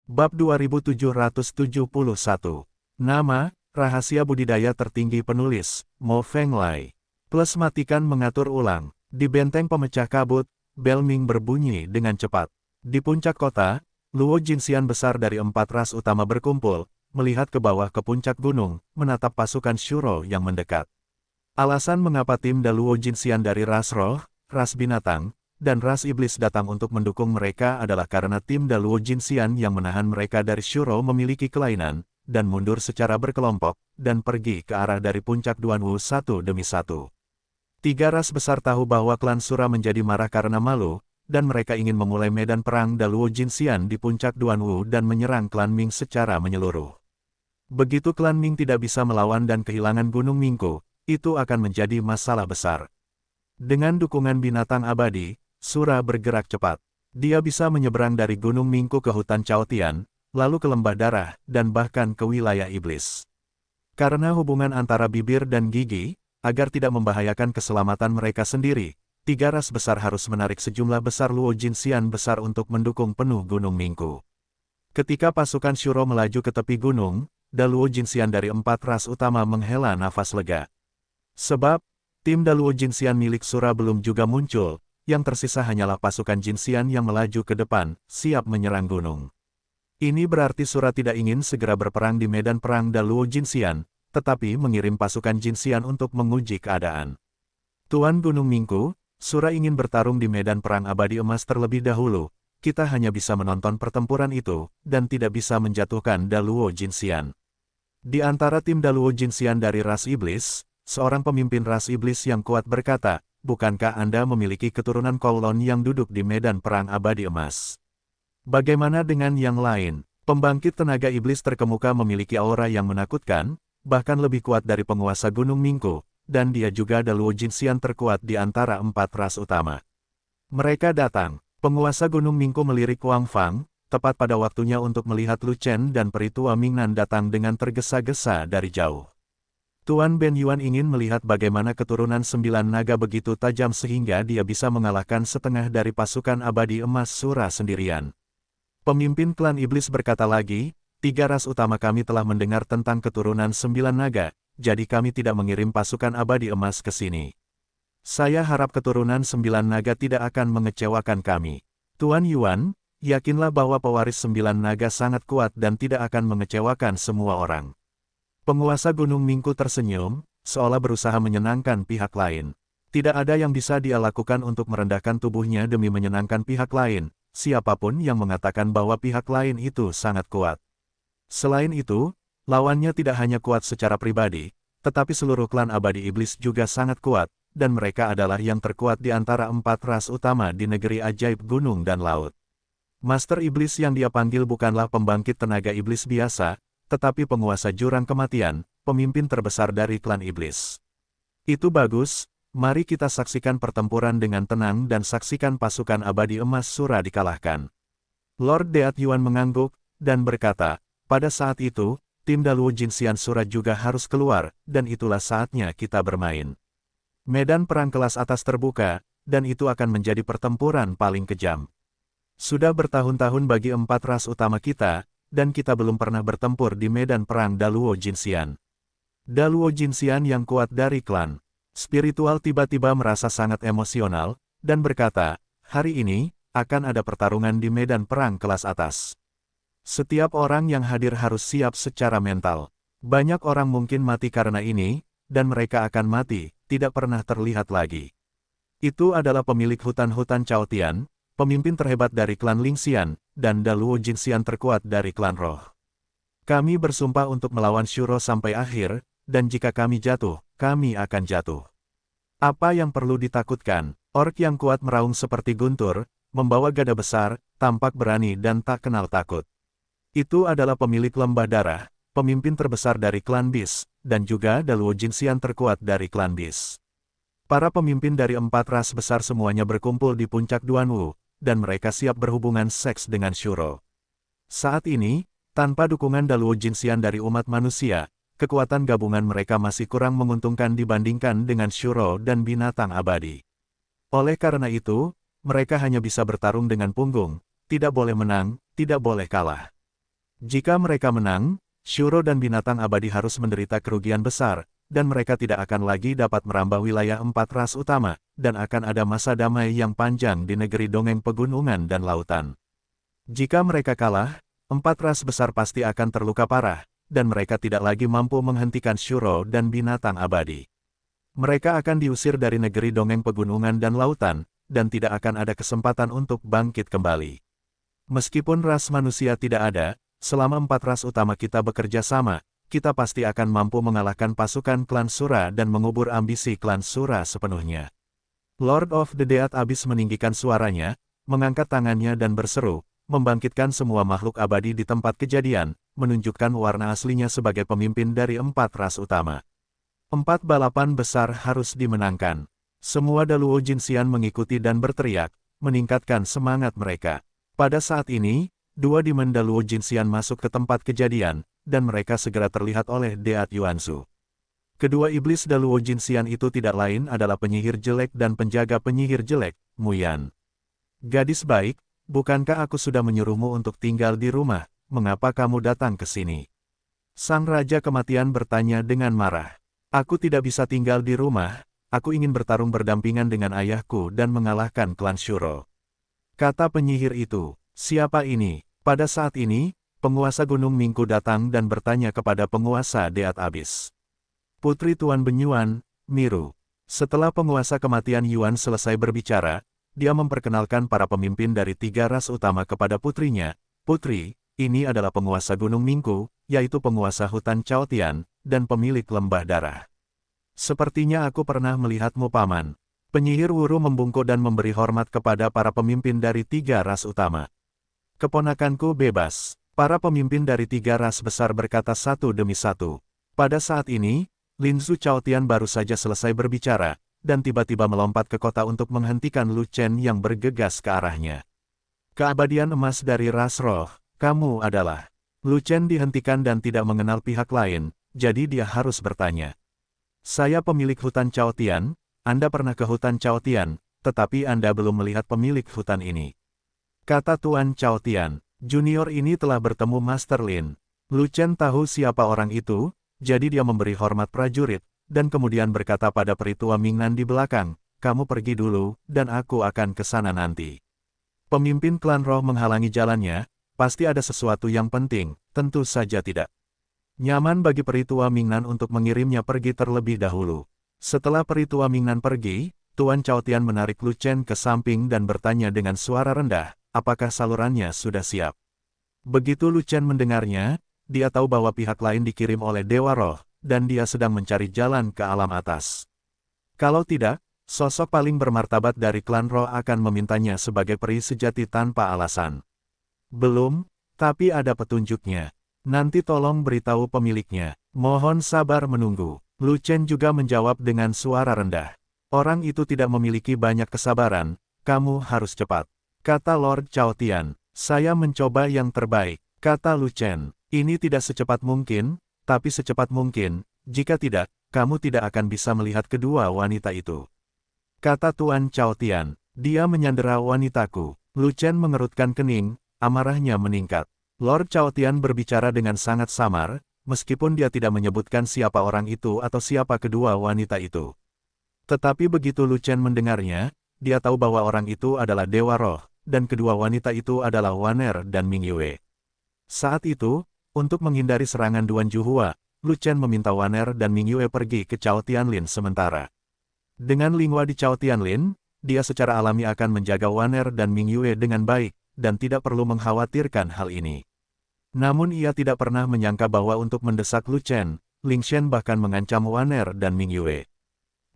Bab 2771. Nama, rahasia budidaya tertinggi penulis, Mo Fenglai. Plus matikan mengatur ulang. Di benteng pemecah kabut, bel Ming berbunyi dengan cepat. Di puncak kota, Luo Jinxian besar dari 4 ras utama berkumpul, melihat ke bawah ke puncak gunung, menatap pasukan Shuro yang mendekat. Alasan mengapa tim Da Luo Jinxian dari ras roh, ras binatang, dan ras iblis datang untuk mendukung mereka adalah karena tim Da Luo Jinxian yang menahan mereka dari Shuro memiliki kelainan, dan mundur secara berkelompok, dan pergi ke arah dari puncak Duanwu satu demi satu. 3 ras besar tahu bahwa klan Shura menjadi marah karena malu, dan mereka ingin memulai medan perang Da Luo Jinxian di puncak Duanwu dan menyerang klan Ming secara menyeluruh. Begitu klan Ming tidak bisa melawan dan kehilangan Gunung Mingku, itu akan menjadi masalah besar. Dengan dukungan binatang abadi, Shura bergerak cepat. Dia bisa menyeberang dari Gunung Mingku ke hutan Chaotian, lalu ke Lembah Darah, dan bahkan ke wilayah iblis. Karena hubungan antara bibir dan gigi, agar tidak membahayakan keselamatan mereka sendiri, 3 ras besar harus menarik sejumlah besar Luo Jinxian besar untuk mendukung penuh Gunung Mingku. Ketika pasukan Shuro melaju ke tepi gunung, Da Luo Jinxian dari 4 ras utama menghela nafas lega. Sebab, tim Da Luo Jinxian milik Shura belum juga muncul, yang tersisa hanyalah pasukan Jinxian yang melaju ke depan, siap menyerang gunung. Ini berarti Shura tidak ingin segera berperang di medan perang Da Luo Jinxian, tetapi mengirim pasukan Jinxian untuk menguji keadaan. Tuan Gunung Mingku, Shura ingin bertarung di medan perang abadi emas terlebih dahulu, kita hanya bisa menonton pertempuran itu, dan tidak bisa menjatuhkan Da Luo Jinxian. Di antara tim Da Luo Jinxian dari ras iblis, seorang pemimpin ras iblis yang kuat berkata, bukankah Anda memiliki keturunan Kowloon yang duduk di medan perang abadi emas? Bagaimana dengan yang lain? Pembangkit tenaga iblis terkemuka memiliki aura yang menakutkan, bahkan lebih kuat dari penguasa Gunung Mingku, dan dia juga Da Luo Jinxian terkuat di antara 4 ras utama. Mereka datang. Penguasa Gunung Mingku melirik Wang Fang, tepat pada waktunya untuk melihat Lu Chen dan Peritua Mingnan datang dengan tergesa-gesa dari jauh. Tuan Ben Yuan ingin melihat bagaimana keturunan 9 naga begitu tajam sehingga dia bisa mengalahkan setengah dari pasukan abadi emas Shura sendirian. Pemimpin klan iblis berkata lagi, 3 ras utama kami telah mendengar tentang keturunan 9 naga, jadi kami tidak mengirim pasukan abadi emas ke sini. Saya harap keturunan 9 naga tidak akan mengecewakan kami. Tuan Yuan, yakinlah bahwa pewaris 9 naga sangat kuat dan tidak akan mengecewakan semua orang. Penguasa Gunung Mingku tersenyum, seolah berusaha menyenangkan pihak lain. Tidak ada yang bisa dia lakukan untuk merendahkan tubuhnya demi menyenangkan pihak lain, siapapun yang mengatakan bahwa pihak lain itu sangat kuat. Selain itu, lawannya tidak hanya kuat secara pribadi, tetapi seluruh klan abadi iblis juga sangat kuat, dan mereka adalah yang terkuat di antara 4 ras utama di negeri ajaib gunung dan laut. Master Iblis yang dia panggil bukanlah pembangkit tenaga iblis biasa, tetapi penguasa jurang kematian, pemimpin terbesar dari klan iblis. Itu bagus, mari kita saksikan pertempuran dengan tenang dan saksikan pasukan abadi emas Shura dikalahkan. Lord Deat Yuan mengangguk, dan berkata, pada saat itu, tim Da Luo Jinxian Shura juga harus keluar, dan itulah saatnya kita bermain. Medan perang kelas atas terbuka, dan itu akan menjadi pertempuran paling kejam. Sudah bertahun-tahun bagi 4 ras utama kita, dan kita belum pernah bertempur di medan perang Da Luo Jinxian. Da Luo Jinxian yang kuat dari klan spiritual tiba-tiba merasa sangat emosional, dan berkata, hari ini, akan ada pertarungan di medan perang kelas atas. Setiap orang yang hadir harus siap secara mental. Banyak orang mungkin mati karena ini, dan mereka akan mati, tidak pernah terlihat lagi. Itu adalah pemilik hutan-hutan Chaotian, pemimpin terhebat dari klan Lingxian, dan Da Luo Jinxian terkuat dari klan Roh. Kami bersumpah untuk melawan Shuro sampai akhir, dan jika kami jatuh, kami akan jatuh. Apa yang perlu ditakutkan? Orc yang kuat meraung seperti guntur, membawa gada besar, tampak berani dan tak kenal takut. Itu adalah pemilik Lembah Darah, pemimpin terbesar dari klan Bis, dan juga Da Luo Jinxian terkuat dari klan Bis. Para pemimpin dari 4 ras besar semuanya berkumpul di puncak Duanwu, dan mereka siap berhubungan seks dengan Shuro. Saat ini, tanpa dukungan Da Luo Jinxian dari umat manusia, kekuatan gabungan mereka masih kurang menguntungkan dibandingkan dengan Shuro dan binatang abadi. Oleh karena itu, mereka hanya bisa bertarung dengan punggung, tidak boleh menang, tidak boleh kalah. Jika mereka menang, Shuro dan binatang abadi harus menderita kerugian besar, dan mereka tidak akan lagi dapat merambah wilayah 4 ras utama, dan akan ada masa damai yang panjang di negeri dongeng pegunungan dan lautan. Jika mereka kalah, 4 ras besar pasti akan terluka parah, dan mereka tidak lagi mampu menghentikan Shuro dan binatang abadi. Mereka akan diusir dari negeri dongeng pegunungan dan lautan, dan tidak akan ada kesempatan untuk bangkit kembali. Meskipun ras manusia tidak ada, selama 4 ras utama kita bekerja sama, kita pasti akan mampu mengalahkan pasukan klan Sura dan mengubur ambisi klan Sura sepenuhnya. Lord of the Death Abyss meninggikan suaranya, mengangkat tangannya dan berseru, membangkitkan semua makhluk abadi di tempat kejadian, menunjukkan warna aslinya sebagai pemimpin dari 4 ras utama. 4 balapan besar harus dimenangkan. Semua Daluo Jinxian mengikuti dan berteriak, meningkatkan semangat mereka. Pada saat ini, 2 Demon Daluo Jinxian masuk ke tempat kejadian, dan mereka segera terlihat oleh Deat Yuansu. Kedua iblis Daluo Jinxian itu tidak lain adalah penyihir jelek dan penjaga penyihir jelek, Muyan. Gadis baik, bukankah aku sudah menyuruhmu untuk tinggal di rumah, mengapa kamu datang ke sini? Sang Raja Kematian bertanya dengan marah. Aku tidak bisa tinggal di rumah, aku ingin bertarung berdampingan dengan ayahku dan mengalahkan klan Shuro. Kata penyihir itu, siapa ini? Pada saat ini, penguasa Gunung Mingku datang dan bertanya kepada penguasa Deat Abyss. Putri Tuan Benyuan, Miru. Setelah penguasa kematian Yuan selesai berbicara, dia memperkenalkan para pemimpin dari 3 ras utama kepada putrinya. Putri, ini adalah penguasa Gunung Mingku, yaitu penguasa hutan Chaotian, dan pemilik lembah darah. Sepertinya aku pernah melihatmu paman. Penyihir Wuru membungkuk dan memberi hormat kepada para pemimpin dari 3 ras utama. Keponakanku bebas. Para pemimpin dari 3 ras besar berkata satu demi satu. Pada saat ini, Lin Zhu Chaotian baru saja selesai berbicara, dan tiba-tiba melompat ke kota untuk menghentikan Lu Chen yang bergegas ke arahnya. Keabadian emas dari ras roh, kamu adalah. Lu Chen dihentikan dan tidak mengenal pihak lain, jadi dia harus bertanya. Saya pemilik hutan Chaotian, Anda pernah ke hutan Chaotian, tetapi Anda belum melihat pemilik hutan ini. Kata Tuan Chaotian. Junior ini telah bertemu Master Lin. Lu Chen tahu siapa orang itu, jadi dia memberi hormat prajurit, dan kemudian berkata pada peritua Mingnan di belakang, kamu pergi dulu, dan aku akan ke sana nanti. Pemimpin klan roh menghalangi jalannya, pasti ada sesuatu yang penting, tentu saja tidak. Nyaman bagi peritua Mingnan untuk mengirimnya pergi terlebih dahulu. Setelah peritua Mingnan pergi, Tuan Chaotian menarik Lu Chen ke samping dan bertanya dengan suara rendah, apakah salurannya sudah siap? Begitu Lu Chen mendengarnya, dia tahu bahwa pihak lain dikirim oleh Dewa Roh, dan dia sedang mencari jalan ke alam atas. Kalau tidak, sosok paling bermartabat dari klan roh akan memintanya sebagai peri sejati tanpa alasan. Belum, tapi ada petunjuknya. Nanti tolong beritahu pemiliknya. Mohon sabar menunggu. Lu Chen juga menjawab dengan suara rendah. Orang itu tidak memiliki banyak kesabaran, kamu harus cepat. Kata Lord Chaotian, saya mencoba yang terbaik. Kata Lu Chen, ini tidak secepat mungkin, tapi secepat mungkin, jika tidak, kamu tidak akan bisa melihat kedua wanita itu. Kata Tuan Chaotian, dia menyandera wanitaku. Lu Chen mengerutkan kening, amarahnya meningkat. Lord Chaotian berbicara dengan sangat samar, meskipun dia tidak menyebutkan siapa orang itu atau siapa kedua wanita itu. Tetapi begitu Lu Chen mendengarnya, dia tahu bahwa orang itu adalah Dewa Roh, dan kedua wanita itu adalah Waner dan Ming Yue. Saat itu, untuk menghindari serangan Duan Juhua, Lu Chen meminta Waner dan Ming Yue pergi ke Chao Tianlin sementara. Dengan Linghua di Chao Tianlin, dia secara alami akan menjaga Waner dan Ming Yue dengan baik, dan tidak perlu mengkhawatirkan hal ini. Namun ia tidak pernah menyangka bahwa untuk mendesak Lu Chen, Ling Shen bahkan mengancam Waner dan Ming Yue.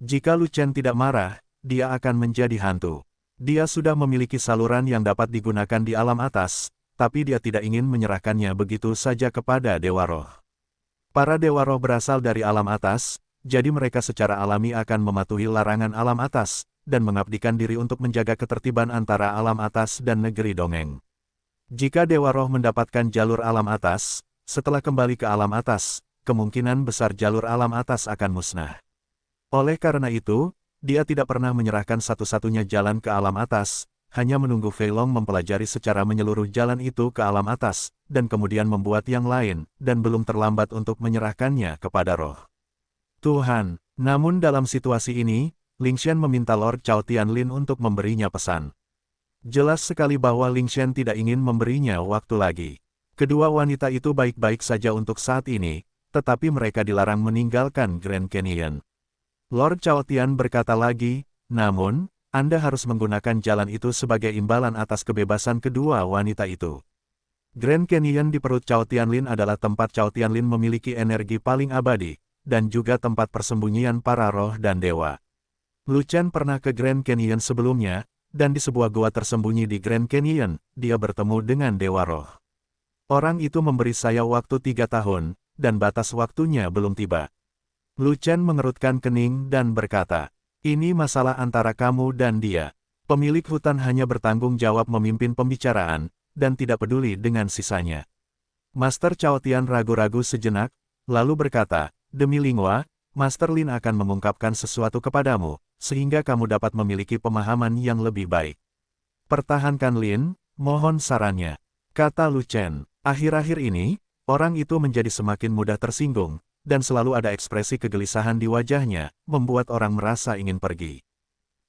Jika Lu Chen tidak marah, dia akan menjadi hantu. Dia sudah memiliki saluran yang dapat digunakan di alam atas, tapi dia tidak ingin menyerahkannya begitu saja kepada Dewa Roh. Para Dewa Roh berasal dari alam atas, jadi mereka secara alami akan mematuhi larangan alam atas, dan mengabdikan diri untuk menjaga ketertiban antara alam atas dan negeri dongeng. Jika Dewa Roh mendapatkan jalur alam atas, setelah kembali ke alam atas, kemungkinan besar jalur alam atas akan musnah. Oleh karena itu, dia tidak pernah menyerahkan satu-satunya jalan ke alam atas, hanya menunggu Fei Long mempelajari secara menyeluruh jalan itu ke alam atas, dan kemudian membuat yang lain, dan belum terlambat untuk menyerahkannya kepada roh. Tuhan, namun dalam situasi ini, Lingshan meminta Lord Chao Tianlin untuk memberinya pesan. Jelas sekali bahwa Lingshan tidak ingin memberinya waktu lagi. Kedua wanita itu baik-baik saja untuk saat ini, tetapi mereka dilarang meninggalkan Grand Canyon. Lord Chao Tian berkata lagi, namun, Anda harus menggunakan jalan itu sebagai imbalan atas kebebasan kedua wanita itu. Grand Canyon di perut Chao Tianlin adalah tempat Chao Tianlin memiliki energi paling abadi, dan juga tempat persembunyian para roh dan dewa. Lu Chen pernah ke Grand Canyon sebelumnya, dan di sebuah gua tersembunyi di Grand Canyon, dia bertemu dengan dewa roh. Orang itu memberi saya waktu 3 tahun, dan batas waktunya belum tiba. Lu Chen mengerutkan kening dan berkata, ini masalah antara kamu dan dia. Pemilik hutan hanya bertanggung jawab memimpin pembicaraan, dan tidak peduli dengan sisanya. Master Chao Tian ragu-ragu sejenak, lalu berkata, demi Linghua, Master Lin akan mengungkapkan sesuatu kepadamu, sehingga kamu dapat memiliki pemahaman yang lebih baik. Pertahankan Lin, mohon sarannya, kata Lu Chen. Akhir-akhir ini, orang itu menjadi semakin mudah tersinggung, dan selalu ada ekspresi kegelisahan di wajahnya, membuat orang merasa ingin pergi.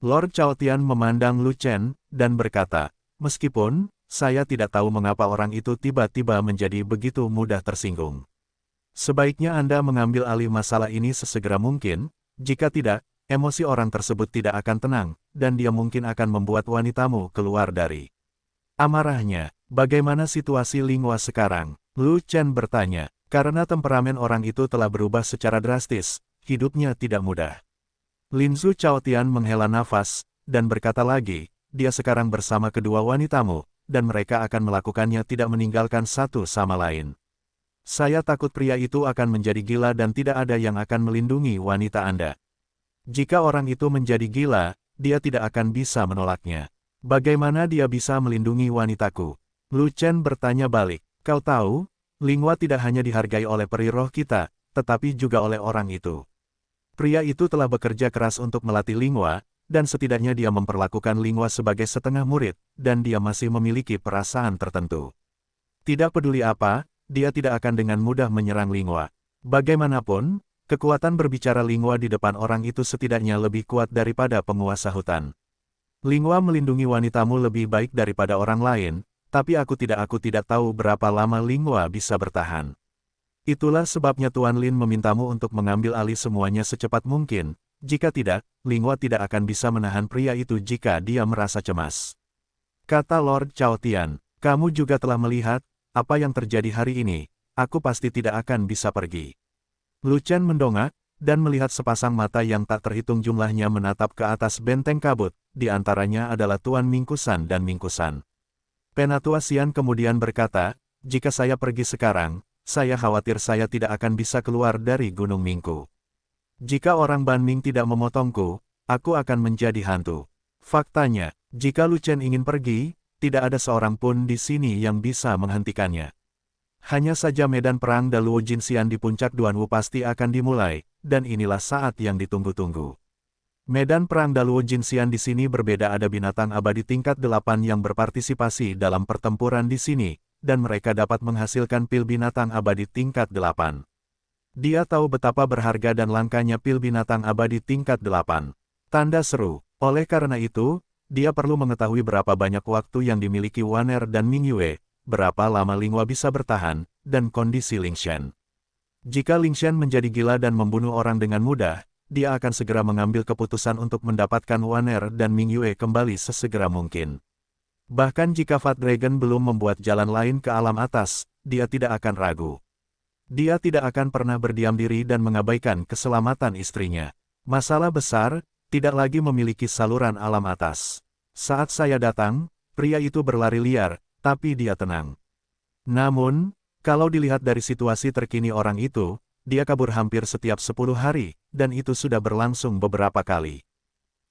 Lord Chao Tian memandang Lu Chen, dan berkata, meskipun, saya tidak tahu mengapa orang itu tiba-tiba menjadi begitu mudah tersinggung. Sebaiknya Anda mengambil alih masalah ini sesegera mungkin, jika tidak, emosi orang tersebut tidak akan tenang, dan dia mungkin akan membuat wanitamu keluar dari amarahnya. Bagaimana situasi Linghua sekarang? Lu Chen bertanya, karena temperamen orang itu telah berubah secara drastis, hidupnya tidak mudah. Lin Zu Chao Tian menghela nafas, dan berkata lagi, dia sekarang bersama kedua wanitamu, dan mereka akan melakukannya tidak meninggalkan satu sama lain. Saya takut pria itu akan menjadi gila dan tidak ada yang akan melindungi wanita Anda. Jika orang itu menjadi gila, dia tidak akan bisa menolaknya. Bagaimana dia bisa melindungi wanitaku? Lu Chen bertanya balik, kau tahu, Linghua tidak hanya dihargai oleh peri roh kita, tetapi juga oleh orang itu. Pria itu telah bekerja keras untuk melatih Linghua, dan setidaknya dia memperlakukan Linghua sebagai setengah murid, dan dia masih memiliki perasaan tertentu. Tidak peduli apa, dia tidak akan dengan mudah menyerang Linghua. Bagaimanapun, kekuatan berbicara Linghua di depan orang itu setidaknya lebih kuat daripada penguasa hutan. Linghua melindungi wanitamu lebih baik daripada orang lain, tapi aku tidak tahu berapa lama Linghua bisa bertahan. Itulah sebabnya Tuan Lin memintamu untuk mengambil alih semuanya secepat mungkin, jika tidak, Linghua tidak akan bisa menahan pria itu jika dia merasa cemas. Kata Lord Chao Tian, kamu juga telah melihat, apa yang terjadi hari ini, aku pasti tidak akan bisa pergi. Lu Chen mendongak, dan melihat sepasang mata yang tak terhitung jumlahnya menatap ke atas benteng kabut, di antaranya adalah Tuan Mingkusan dan Mingkusan. Penatua Xian kemudian berkata, jika saya pergi sekarang, saya khawatir saya tidak akan bisa keluar dari Gunung Mingku. Jika orang Ban Ming tidak memotongku, aku akan menjadi hantu. Faktanya, jika Lu Chen ingin pergi, tidak ada seorang pun di sini yang bisa menghentikannya. Hanya saja medan perang Daluo Jinxian di puncak Duanwu pasti akan dimulai, dan inilah saat yang ditunggu-tunggu. Medan perang Daluo Jinxian di sini berbeda, ada binatang abadi tingkat 8 yang berpartisipasi dalam pertempuran di sini, dan mereka dapat menghasilkan pil binatang abadi tingkat 8. Dia tahu betapa berharga dan langkanya pil binatang abadi tingkat 8. Tanda seru. Oleh karena itu, dia perlu mengetahui berapa banyak waktu yang dimiliki Waner dan Mingyue, berapa lama Linghua bisa bertahan, dan kondisi Lingshan. Jika Lingshan menjadi gila dan membunuh orang dengan mudah, dia akan segera mengambil keputusan untuk mendapatkan Waner dan Mingyue kembali sesegera mungkin. Bahkan jika Fat Dragon belum membuat jalan lain ke alam atas, dia tidak akan ragu. Dia tidak akan pernah berdiam diri dan mengabaikan keselamatan istrinya. Masalah besar, tidak lagi memiliki saluran alam atas. Saat saya datang, pria itu berlari liar, tapi dia tenang. Namun, kalau dilihat dari situasi terkini orang itu, dia kabur hampir setiap 10 hari, dan itu sudah berlangsung beberapa kali.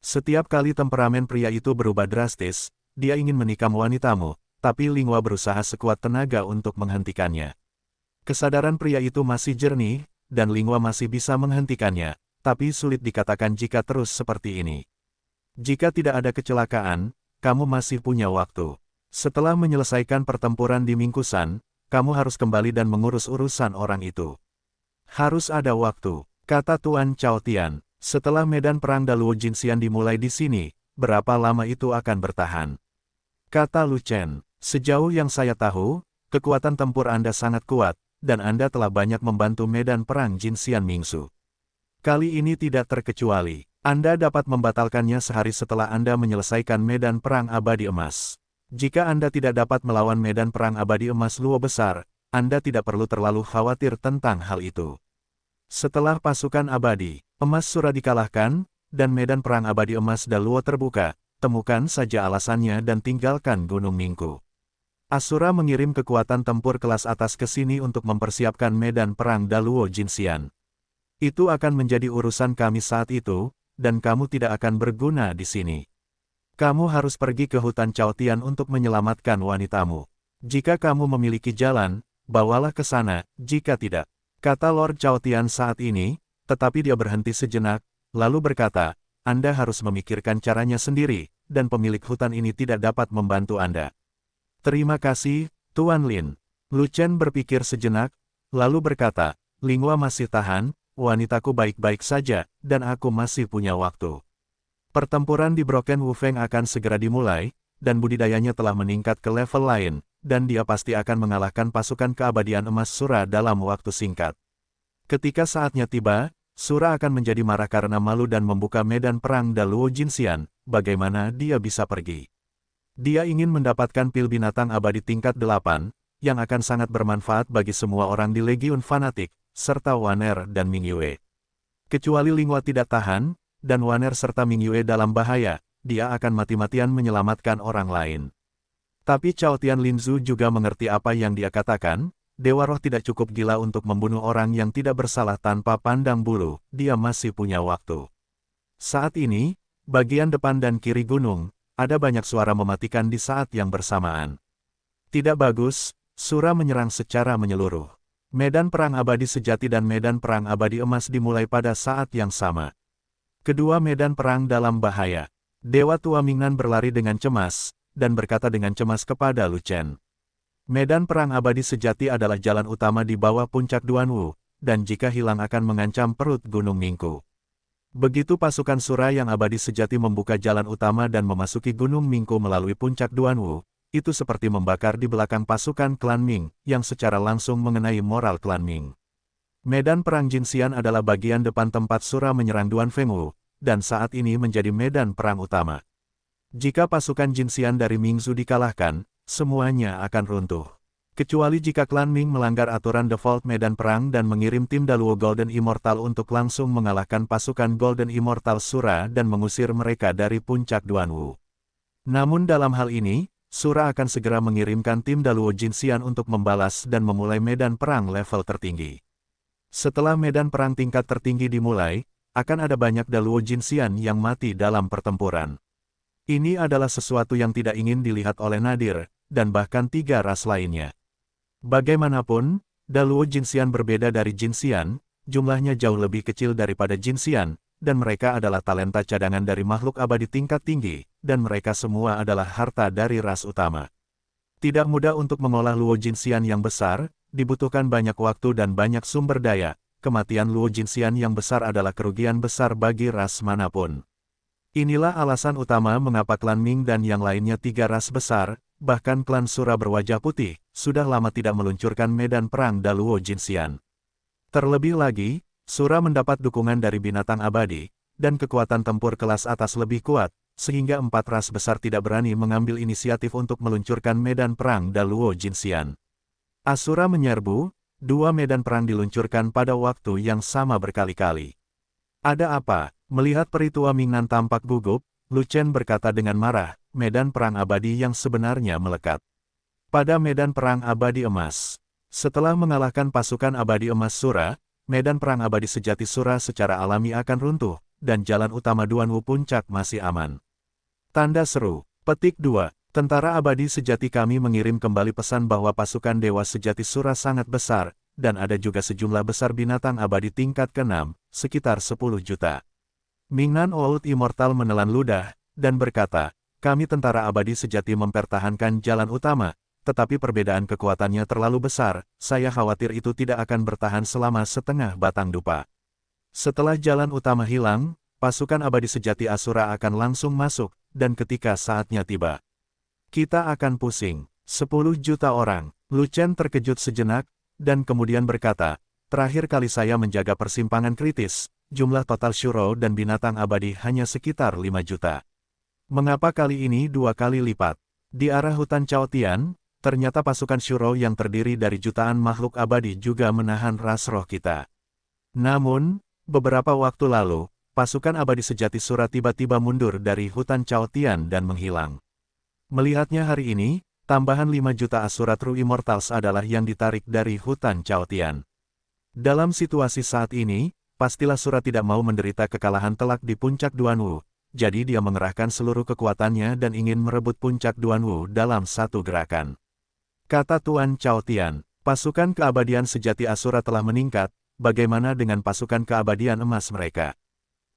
Setiap kali temperamen pria itu berubah drastis, dia ingin menikam wanitamu, tapi Linghua berusaha sekuat tenaga untuk menghentikannya. Kesadaran pria itu masih jernih, dan Linghua masih bisa menghentikannya, tapi sulit dikatakan jika terus seperti ini. Jika tidak ada kecelakaan, kamu masih punya waktu. Setelah menyelesaikan pertempuran di Mingkusan, kamu harus kembali dan mengurus urusan orang itu. Harus ada waktu, kata Tuan Chao Tian. Setelah medan perang Daluo Jinxian dimulai di sini, berapa lama itu akan bertahan? Kata Lu Chen, sejauh yang saya tahu, kekuatan tempur Anda sangat kuat, dan Anda telah banyak membantu medan perang Jinxian Mingsu. Kali ini tidak terkecuali, Anda dapat membatalkannya sehari setelah Anda menyelesaikan medan perang abadi emas. Jika Anda tidak dapat melawan medan perang abadi emas Luo besar, Anda tidak perlu terlalu khawatir tentang hal itu. Setelah pasukan abadi emas Sura dikalahkan, dan medan perang abadi emas Daluo terbuka, temukan saja alasannya dan tinggalkan Gunung Ningku. Asura mengirim kekuatan tempur kelas atas ke sini untuk mempersiapkan medan perang Daluo Jinxian. Itu akan menjadi urusan kami saat itu, dan kamu tidak akan berguna di sini. Kamu harus pergi ke hutan Chao Tian untuk menyelamatkan wanitamu. Jika kamu memiliki jalan, bawalah ke sana, jika tidak, kata Lord Chao Tian saat ini, tetapi dia berhenti sejenak, lalu berkata, Anda harus memikirkan caranya sendiri, dan pemilik hutan ini tidak dapat membantu Anda. Terima kasih, Tuan Lin. Lu Chen berpikir sejenak, lalu berkata, Linghua masih tahan, wanitaku baik-baik saja, dan aku masih punya waktu. Pertempuran di Broken Wufeng akan segera dimulai, dan budidayanya telah meningkat ke level lain, dan dia pasti akan mengalahkan pasukan keabadian emas Sura dalam waktu singkat. Ketika saatnya tiba, Sura akan menjadi marah karena malu dan membuka medan perang Daluo Jinxian, bagaimana dia bisa pergi. Dia ingin mendapatkan pil binatang abadi tingkat 8, yang akan sangat bermanfaat bagi semua orang di Legiun Fanatik, serta Waner dan Mingyue. Kecuali Linghua tidak tahan, dan Waner serta Mingyue dalam bahaya, dia akan mati-matian menyelamatkan orang lain. Tapi Chao Tian Linzu juga mengerti apa yang dia katakan, Dewa Roh tidak cukup gila untuk membunuh orang yang tidak bersalah tanpa pandang bulu, dia masih punya waktu. Saat ini, bagian depan dan kiri gunung, ada banyak suara mematikan di saat yang bersamaan. Tidak bagus, Sura menyerang secara menyeluruh. Medan perang abadi sejati dan medan perang abadi emas dimulai pada saat yang sama. Kedua medan perang dalam bahaya. Dewa tua Mingnan berlari dengan cemas, dan berkata dengan cemas kepada Lu Chen. Medan perang abadi sejati adalah jalan utama di bawah puncak Duanwu, dan jika hilang akan mengancam perut Gunung Ningku. Begitu pasukan Sura yang abadi sejati membuka jalan utama dan memasuki Gunung Ningku melalui puncak Duanwu, itu seperti membakar di belakang pasukan klan Ming, yang secara langsung mengenai moral klan Ming. Medan perang Jinxian adalah bagian depan tempat Sura menyerang Duan Fengwu, dan saat ini menjadi medan perang utama. Jika pasukan Jinxian dari Mingzu dikalahkan, semuanya akan runtuh. Kecuali jika klan Ming melanggar aturan default medan perang dan mengirim tim Daluo Golden Immortal untuk langsung mengalahkan pasukan Golden Immortal Sura dan mengusir mereka dari puncak Duanwu. Namun dalam hal ini, Sura akan segera mengirimkan tim Daluo Jinxian untuk membalas dan memulai medan perang level tertinggi. Setelah medan perang tingkat tertinggi dimulai, akan ada banyak Daluo Jinxian yang mati dalam pertempuran. Ini adalah sesuatu yang tidak ingin dilihat oleh Nadir, dan bahkan 3 ras lainnya. Bagaimanapun, Daluo Jinxian berbeda dari Jinxian, jumlahnya jauh lebih kecil daripada Jinxian, dan mereka adalah talenta cadangan dari makhluk abadi tingkat tinggi, dan mereka semua adalah harta dari ras utama. Tidak mudah untuk mengolah Luo Jinxian yang besar, dibutuhkan banyak waktu dan banyak sumber daya. Kematian Luo Jinxian yang besar adalah kerugian besar bagi ras manapun. Inilah alasan utama mengapa klan Ming dan yang lainnya 3 ras besar, bahkan klan Sura berwajah putih, sudah lama tidak meluncurkan medan perang Daluo Jinxian. Terlebih lagi, Sura mendapat dukungan dari binatang abadi, dan kekuatan tempur kelas atas lebih kuat, sehingga 4 ras besar tidak berani mengambil inisiatif untuk meluncurkan medan perang Daluo Jinxian. Asura menyerbu, 2 medan perang diluncurkan pada waktu yang sama berkali-kali. Ada apa? Melihat peri tua Mingnan tampak gugup, Lu Chen berkata dengan marah, medan perang abadi yang sebenarnya melekat pada medan perang abadi emas. Setelah mengalahkan pasukan abadi emas Sura, medan perang abadi sejati Sura secara alami akan runtuh, dan jalan utama Duanwu puncak masih aman. Tanda seru, petik 2. Tentara abadi sejati kami mengirim kembali pesan bahwa pasukan dewa sejati Sura sangat besar, dan ada juga sejumlah besar binatang abadi tingkat ke-6, sekitar 10 juta. Mingnan Old Immortal menelan ludah, dan berkata, kami tentara abadi sejati mempertahankan jalan utama, tetapi perbedaan kekuatannya terlalu besar, saya khawatir itu tidak akan bertahan selama setengah batang dupa. Setelah jalan utama hilang, pasukan abadi sejati Asura akan langsung masuk, dan ketika saatnya tiba, kita akan pusing. 10 juta orang. Lu Chen terkejut sejenak, dan kemudian berkata, terakhir kali saya menjaga persimpangan kritis, jumlah total Shuro dan binatang abadi hanya sekitar 5 juta. Mengapa kali ini 2 kali lipat? Di arah hutan Chaotian, ternyata pasukan Shuro yang terdiri dari jutaan makhluk abadi juga menahan ras roh kita. Namun, beberapa waktu lalu, pasukan abadi sejati Sura tiba-tiba mundur dari hutan Chaotian dan menghilang. Melihatnya hari ini, tambahan 5 juta Asura True Immortals adalah yang ditarik dari hutan Chaotian. Dalam situasi saat ini, pastilah Sura tidak mau menderita kekalahan telak di puncak Duanwu, jadi dia mengerahkan seluruh kekuatannya dan ingin merebut puncak Duanwu dalam satu gerakan. Kata Tuan Chaotian, pasukan keabadian sejati Asura telah meningkat, bagaimana dengan pasukan keabadian emas mereka?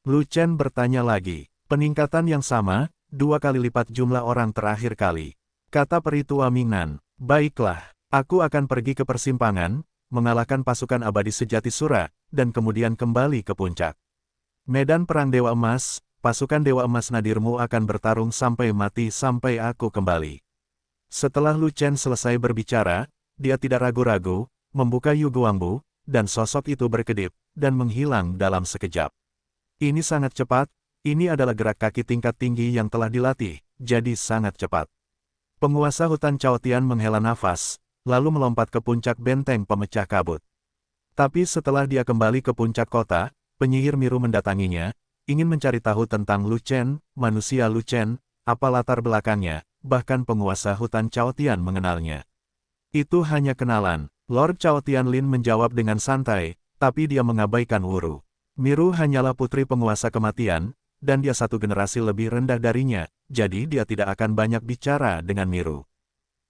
Lu Chen bertanya lagi, peningkatan yang sama, 2 kali lipat jumlah orang terakhir kali. Kata Peritua Mingnan, baiklah, aku akan pergi ke persimpangan, mengalahkan pasukan abadi sejati Sura, dan kemudian kembali ke puncak. Medan Perang Dewa Emas, pasukan Dewa Emas Nadirmu akan bertarung sampai mati sampai aku kembali. Setelah Lu Chen selesai berbicara, dia tidak ragu-ragu, membuka Yuguangbu, dan sosok itu berkedip, dan menghilang dalam sekejap. Ini sangat cepat, ini adalah gerak kaki tingkat tinggi yang telah dilatih, jadi sangat cepat. Penguasa hutan Chaotian menghela nafas, lalu melompat ke puncak benteng pemecah kabut. Tapi setelah dia kembali ke puncak kota, penyihir Miru mendatanginya, ingin mencari tahu tentang Lu Chen, manusia Lu Chen, apa latar belakangnya, bahkan penguasa hutan Chaotian mengenalnya. Itu hanya kenalan, Lord Chaotian Lin menjawab dengan santai, tapi dia mengabaikan Wuru. Miru hanyalah putri penguasa kematian, dan dia satu generasi lebih rendah darinya, jadi dia tidak akan banyak bicara dengan Miru.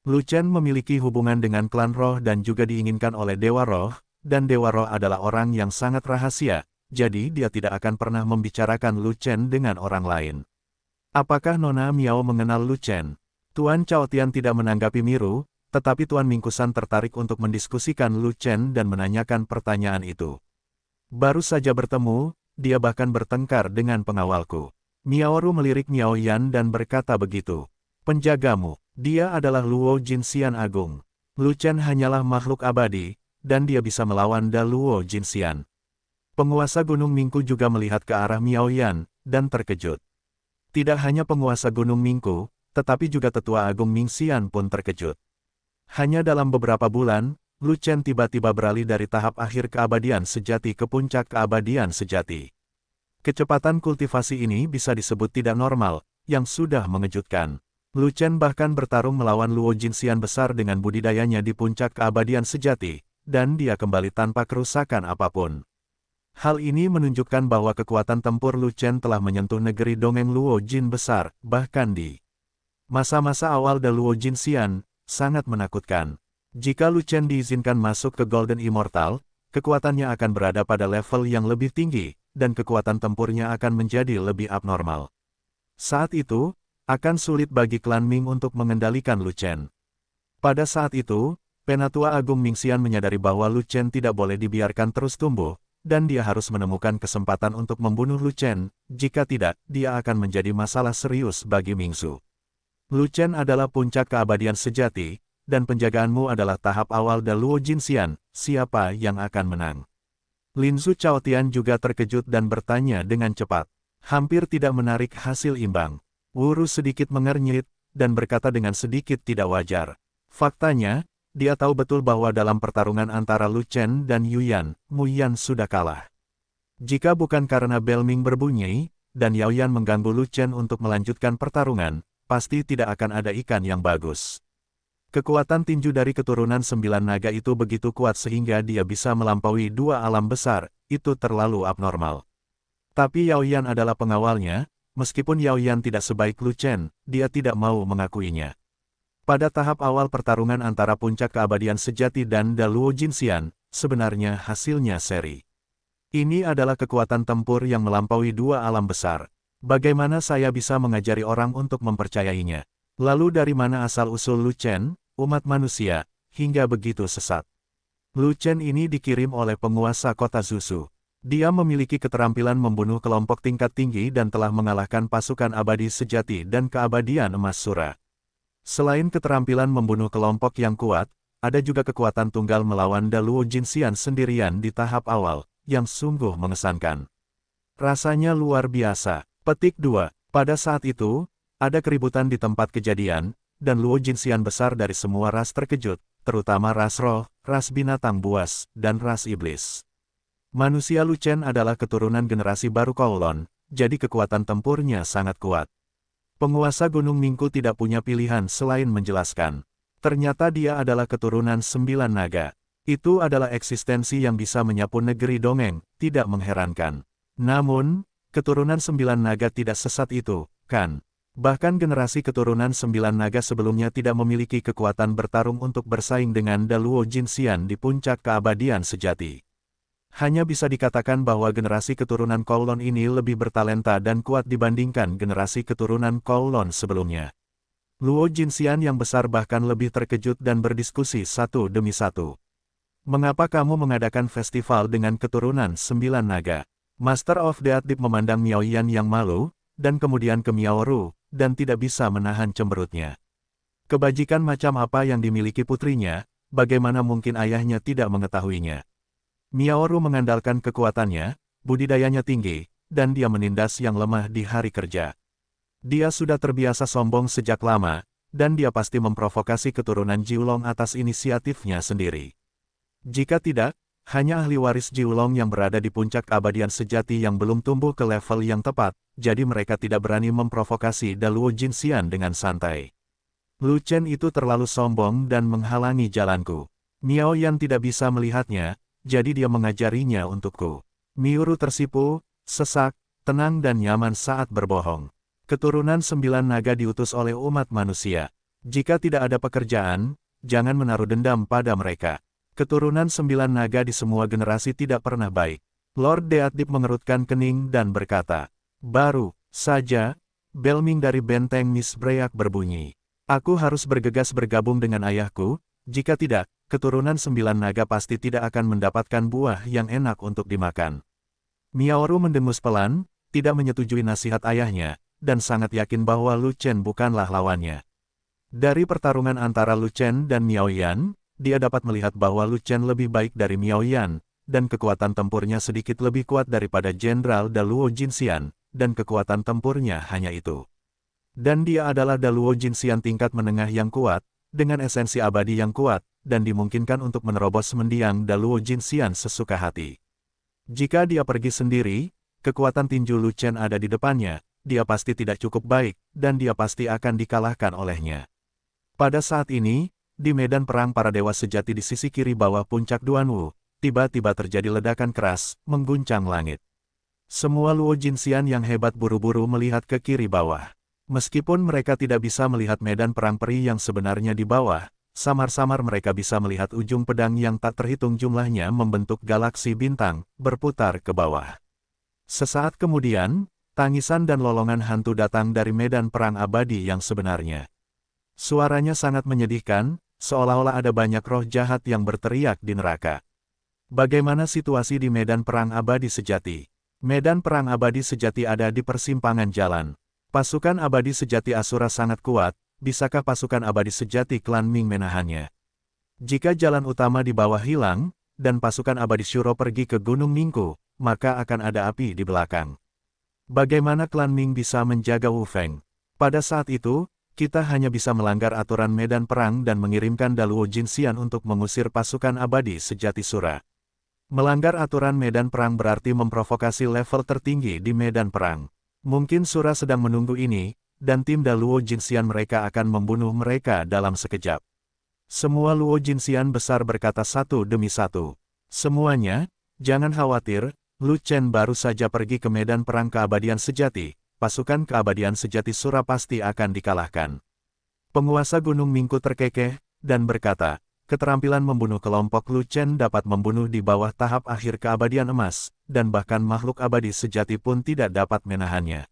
Lu Chen memiliki hubungan dengan klan roh dan juga diinginkan oleh Dewa Roh, dan Dewa Roh adalah orang yang sangat rahasia, jadi dia tidak akan pernah membicarakan Lu Chen dengan orang lain. Apakah Nona Miao mengenal Lu Chen? Tuan Chaotian tidak menanggapi Miru, tetapi Tuan Mingkusan tertarik untuk mendiskusikan Lu Chen dan menanyakan pertanyaan itu. Baru saja bertemu, dia bahkan bertengkar dengan pengawalku. Miaoru melirik Miao Yan dan berkata begitu. Penjagamu, dia adalah Luo Jinxian Agung. Lu Chen hanyalah makhluk abadi, dan dia bisa melawan Da Luo Jinxian. Penguasa Gunung Mingku juga melihat ke arah Miao Yan, dan terkejut. Tidak hanya penguasa Gunung Mingku, tetapi juga tetua Agung Mingxian pun terkejut. Hanya dalam beberapa bulan, Lu Chen tiba-tiba beralih dari tahap akhir keabadian sejati ke puncak keabadian sejati. Kecepatan kultivasi ini bisa disebut tidak normal, yang sudah mengejutkan. Lu Chen bahkan bertarung melawan Luo Jinxian besar dengan budidayanya di puncak keabadian sejati, dan dia kembali tanpa kerusakan apapun. Hal ini menunjukkan bahwa kekuatan tempur Lu Chen telah menyentuh negeri dongeng Luo Jin besar, bahkan di masa-masa awal Da Luo Jinxian, sangat menakutkan. Jika Lu Chen diizinkan masuk ke Golden Immortal, kekuatannya akan berada pada level yang lebih tinggi, dan kekuatan tempurnya akan menjadi lebih abnormal. Saat itu, akan sulit bagi klan Ming untuk mengendalikan Lu Chen. Pada saat itu, Penatua Agung Mingxian menyadari bahwa Lu Chen tidak boleh dibiarkan terus tumbuh, dan dia harus menemukan kesempatan untuk membunuh Lu Chen, jika tidak, dia akan menjadi masalah serius bagi Mingsu. Lu Chen adalah puncak keabadian sejati, dan penjagaanmu adalah tahap awal Da Luo Jinxian, siapa yang akan menang? Lin Zu Chaotian juga terkejut dan bertanya dengan cepat. Hampir tidak menarik hasil imbang. Wuru sedikit mengernyit, dan berkata dengan sedikit tidak wajar. Faktanya, dia tahu betul bahwa dalam pertarungan antara Lu Chen dan Yu Yan, Mu Yan sudah kalah. Jika bukan karena bel Ming berbunyi, dan Yao Yan mengganggu Lu Chen untuk melanjutkan pertarungan, pasti tidak akan ada ikan yang bagus. Kekuatan tinju dari keturunan 9 naga itu begitu kuat sehingga dia bisa melampaui 2 alam besar, itu terlalu abnormal. Tapi Yao Yan adalah pengawalnya, meskipun Yao Yan tidak sebaik Lu Chen, dia tidak mau mengakuinya. Pada tahap awal pertarungan antara puncak keabadian sejati dan Da Luo Jinxian, sebenarnya hasilnya seri. Ini adalah kekuatan tempur yang melampaui 2 alam besar. Bagaimana saya bisa mengajari orang untuk mempercayainya? Lalu dari mana asal-usul Lu Chen, umat manusia, hingga begitu sesat? Lu Chen ini dikirim oleh penguasa kota Zusu. Dia memiliki keterampilan membunuh kelompok tingkat tinggi dan telah mengalahkan pasukan abadi sejati dan keabadian emas Sura. Selain keterampilan membunuh kelompok yang kuat, ada juga kekuatan tunggal melawan Daluo Jinxian sendirian di tahap awal, yang sungguh mengesankan. Rasanya luar biasa. Petik 2. Pada saat itu, ada keributan di tempat kejadian, dan Luo Jinxian besar dari semua ras terkejut, terutama ras roh, ras binatang buas, dan ras iblis. Manusia Lu Chen adalah keturunan generasi baru Kowloon, jadi kekuatan tempurnya sangat kuat. Penguasa Gunung Ningku tidak punya pilihan selain menjelaskan. Ternyata dia adalah keturunan 9 naga. Itu adalah eksistensi yang bisa menyapu negeri dongeng, tidak mengherankan. Namun, keturunan 9 naga tidak sesat itu, kan? Bahkan generasi keturunan 9 naga sebelumnya tidak memiliki kekuatan bertarung untuk bersaing dengan Daluo Jinxian di puncak keabadian sejati. Hanya bisa dikatakan bahwa generasi keturunan Kowloon ini lebih bertalenta dan kuat dibandingkan generasi keturunan Kowloon sebelumnya. Luo Jinxian yang besar bahkan lebih terkejut dan berdiskusi satu demi satu. Mengapa kamu mengadakan festival dengan keturunan 9 naga? Master of the Deep memandang Miao Yan yang malu, dan kemudian ke Miao Ru, dan tidak bisa menahan cemberutnya. Kebajikan macam apa yang dimiliki putrinya, bagaimana mungkin ayahnya tidak mengetahuinya? Miao Ru mengandalkan kekuatannya, budidayanya tinggi, dan dia menindas yang lemah di hari kerja. Dia sudah terbiasa sombong sejak lama, dan dia pasti memprovokasi keturunan Jiulong atas inisiatifnya sendiri. Jika tidak, hanya ahli waris Jiulong yang berada di puncak keabadian sejati yang belum tumbuh ke level yang tepat, jadi mereka tidak berani memprovokasi Daluo Jinxian dengan santai. Lu Chen itu terlalu sombong dan menghalangi jalanku. Miao Yan tidak bisa melihatnya, jadi dia mengajarinya untukku. Miuru tersipu, sesak, tenang dan nyaman saat berbohong. Keturunan 9 naga diutus oleh umat manusia. Jika tidak ada pekerjaan, jangan menaruh dendam pada mereka. Keturunan 9 naga di semua generasi tidak pernah baik. Lord Deatdip mengerutkan kening dan berkata, baru saja, Belming dari benteng Miss Break berbunyi. Aku harus bergegas bergabung dengan ayahku, jika tidak, keturunan 9 naga pasti tidak akan mendapatkan buah yang enak untuk dimakan. Miao Ru mendengus pelan, tidak menyetujui nasihat ayahnya, dan sangat yakin bahwa Lu Chen bukanlah lawannya. Dari pertarungan antara Lu Chen dan Miao Yan, dia dapat melihat bahwa Lu Chen lebih baik dari Miao Yan, dan kekuatan tempurnya sedikit lebih kuat daripada Jenderal Daluo Jinxian, dan kekuatan tempurnya hanya itu. Dan dia adalah Daluo Jinxian tingkat menengah yang kuat, dengan esensi abadi yang kuat, dan dimungkinkan untuk menerobos mendiang Daluo Jinxian sesuka hati. Jika dia pergi sendiri, kekuatan tinju Lu Chen ada di depannya, dia pasti tidak cukup baik, dan dia pasti akan dikalahkan olehnya. Pada saat ini, di medan perang para dewa sejati di sisi kiri bawah puncak Duanwu, tiba-tiba terjadi ledakan keras, mengguncang langit. Semua Luo Jinxian yang hebat buru-buru melihat ke kiri bawah. Meskipun mereka tidak bisa melihat medan perang peri yang sebenarnya di bawah, samar-samar mereka bisa melihat ujung pedang yang tak terhitung jumlahnya membentuk galaksi bintang, berputar ke bawah. Sesaat kemudian, tangisan dan lolongan hantu datang dari medan perang abadi yang sebenarnya. Suaranya sangat menyedihkan, seolah-olah ada banyak roh jahat yang berteriak di neraka. Bagaimana situasi di medan perang abadi sejati? Medan perang abadi sejati ada di persimpangan jalan. Pasukan abadi sejati Asura sangat kuat, bisakah pasukan abadi sejati klan Ming menahannya? Jika jalan utama di bawah hilang, dan pasukan abadi Shuro pergi ke Gunung Ningku, maka akan ada api di belakang. Bagaimana klan Ming bisa menjaga Wu Feng? Pada saat itu, kita hanya bisa melanggar aturan medan perang dan mengirimkan Daluo Jinxian untuk mengusir pasukan abadi sejati Sura. Melanggar aturan medan perang berarti memprovokasi level tertinggi di medan perang. Mungkin Sura sedang menunggu ini, dan tim Daluo Jinxian mereka akan membunuh mereka dalam sekejap. Semua Luo Jinxian besar berkata satu demi satu. Semuanya, jangan khawatir, Lu Chen baru saja pergi ke medan perang keabadian sejati, pasukan keabadian sejati Sura pasti akan dikalahkan. Penguasa Gunung Ningku terkekeh, dan berkata, keterampilan membunuh kelompok Lu Chen dapat membunuh di bawah tahap akhir keabadian emas, dan bahkan makhluk abadi sejati pun tidak dapat menahannya.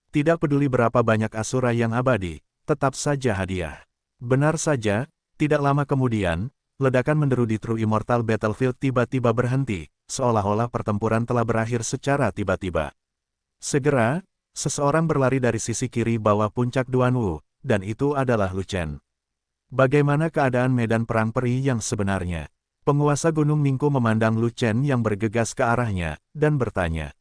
Tidak peduli berapa banyak asura yang abadi, tetap saja hadiah. Benar saja, tidak lama kemudian, ledakan menderu di True Immortal Battlefield tiba-tiba berhenti, seolah-olah pertempuran telah berakhir secara tiba-tiba. Segera, seseorang berlari dari sisi kiri bawah puncak Duanwu, dan itu adalah Lu Chen. Bagaimana keadaan medan perang peri yang sebenarnya? Penguasa Gunung Ningko memandang Lu Chen yang bergegas ke arahnya, dan bertanya.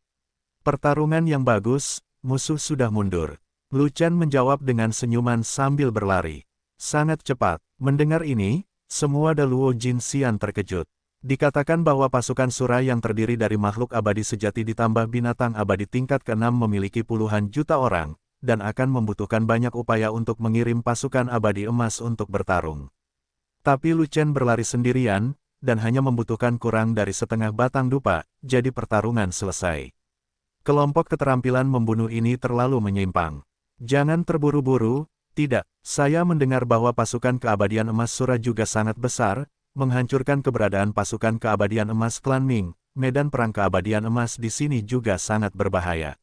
Pertarungan yang bagus, musuh sudah mundur. Lu Chen menjawab dengan senyuman sambil berlari. Sangat cepat. Mendengar ini, semua Daluo Jinxian terkejut. Dikatakan bahwa pasukan Sura yang terdiri dari makhluk abadi sejati ditambah binatang abadi tingkat ke-6 memiliki puluhan juta orang, dan akan membutuhkan banyak upaya untuk mengirim pasukan abadi emas untuk bertarung. Tapi Lu Chen berlari sendirian, dan hanya membutuhkan kurang dari setengah batang dupa, jadi pertarungan selesai. Kelompok keterampilan membunuh ini terlalu menyimpang. Jangan terburu-buru, tidak, saya mendengar bahwa pasukan keabadian emas Sura juga sangat besar, menghancurkan keberadaan pasukan keabadian emas klan Ming, medan perang keabadian emas di sini juga sangat berbahaya.